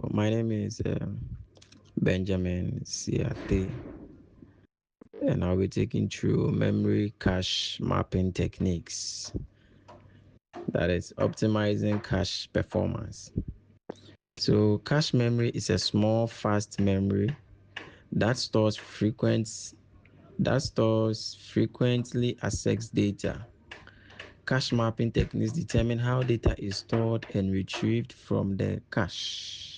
My name is Benjamin Siate, and I'll be taking through memory cache mapping techniques. That is optimizing cache performance. So, cache memory is a small, fast memory that stores frequently accessed data. Cache mapping techniques determine how data is stored and retrieved from the cache.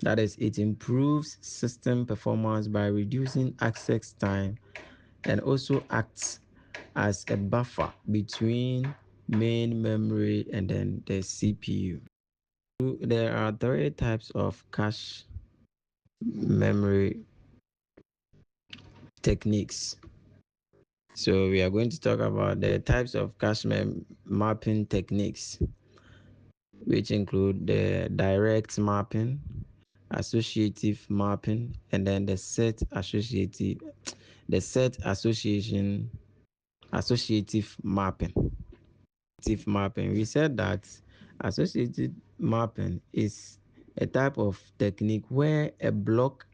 That is, it improves system performance by reducing access time and also acts as a buffer between main memory and then the CPU. There are three types of cache memory techniques. So we are going to talk about the types of cache mapping techniques, which include the direct mapping, associative mapping, and then the set associative mapping. We said that associative mapping is a type of technique where a block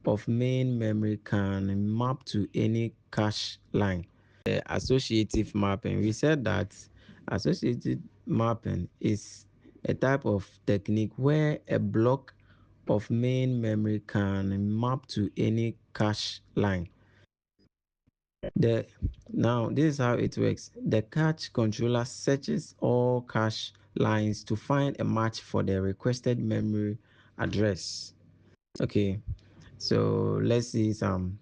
of main memory can map to any cache line. The associative mapping, we said that associative mapping is a type of technique where a block of main memory can map to any cache line. Now this is how it works. The cache controller searches all cache lines to find a match for the requested memory address. Okay, so let's see some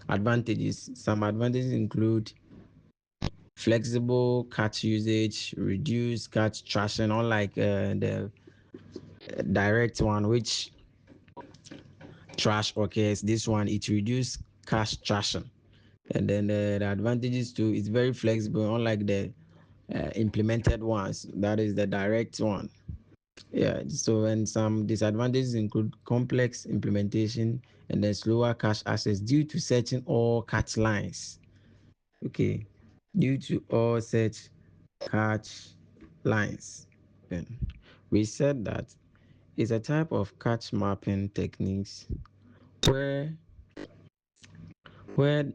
advantages. Some advantages include flexible cache usage, reduced cache trashing, unlike the direct one, which trash occurs. This one, it reduces cache trashing. And then the advantages too, it's very flexible, unlike the implemented ones. That is the direct one. Yeah. So, and some disadvantages include complex implementation and then slower cache access due to searching all cache lines. Okay. Due to all such cache lines. Then we said that it's a type of cache mapping techniques where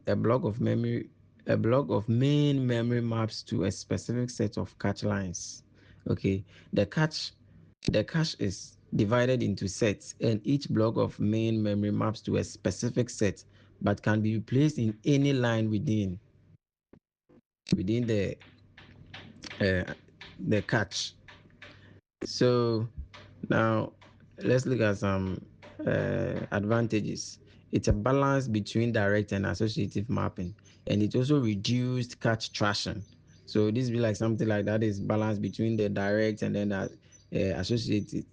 a block of main memory maps to a specific set of cache lines. Okay, the cache is divided into sets, and each block of main memory maps to a specific set, but can be replaced in any line within uh, the cache. So now let's look at some advantages. It's a balance between direct and associative mapping, and it also reduced cache trashing. So this be like something like that is balance between the direct and then the associated.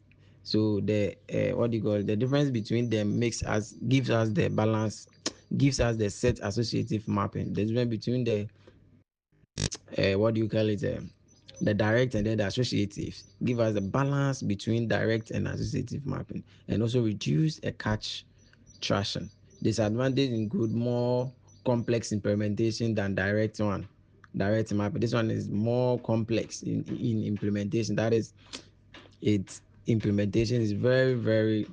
So the what do you call it? The difference between them gives us the balance, gives us the set associative mapping. The difference between the what do you call it? The direct and then the associative give us the balance between direct and associative mapping, and also reduce a cache trashing. Disadvantage include more complex implementation than direct mapping. This one is more complex in implementation. That is, its implementation is very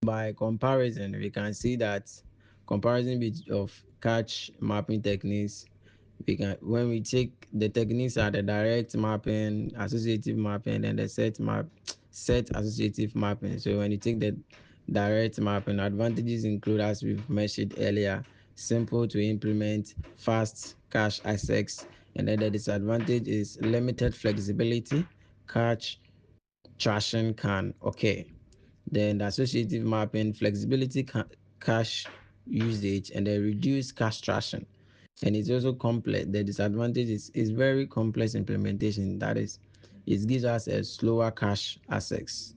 by comparison. We can see that comparison of cache mapping techniques, we can, when we take the techniques are the direct mapping, associative mapping, and the set associative mapping. So when you take the direct mapping, advantages include, as we've mentioned earlier, simple to implement, fast cache access, and then the disadvantage is limited flexibility. Cache trashing can occur. Then the associative mapping, flexibility, cache usage, and the reduced cache trashing. And it's also complex. The disadvantage is very complex implementation. That is, it gives us a slower cache access.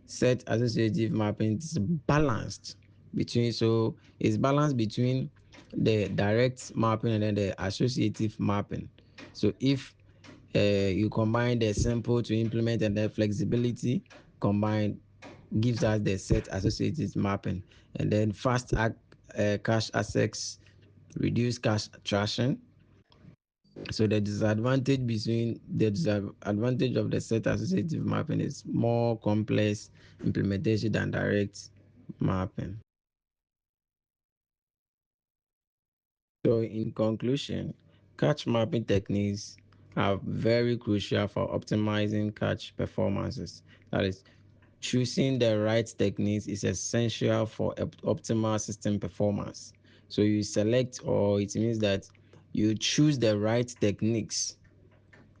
Set associative mapping is balanced it's balanced between the direct mapping and then the associative mapping. So if you combine the simple to implement and the flexibility combined gives us the set associated mapping, and then cache access, reduce cache trashing, So the disadvantage of the set associative mapping is more complex implementation than direct mapping. So in conclusion, catch mapping techniques are very crucial for optimizing catch performances. That is, choosing the right techniques is essential for optimal system performance. So you select, or it means that you choose the right techniques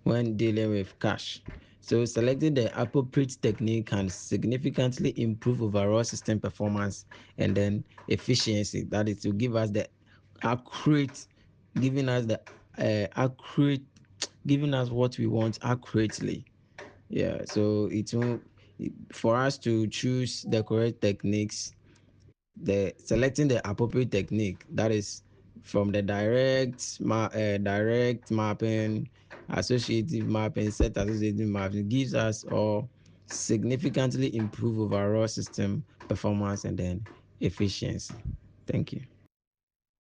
when dealing with cache. So selecting the appropriate technique can significantly improve overall system performance and then efficiency. That is to give us the accurate, giving us the accurate, giving us what we want accurately. Yeah. So it will, for us to choose the correct techniques, the selecting the appropriate technique, that is from the direct mapping, associative mapping, set associative mapping, gives us or significantly improve overall system performance and then efficiency. Thank you.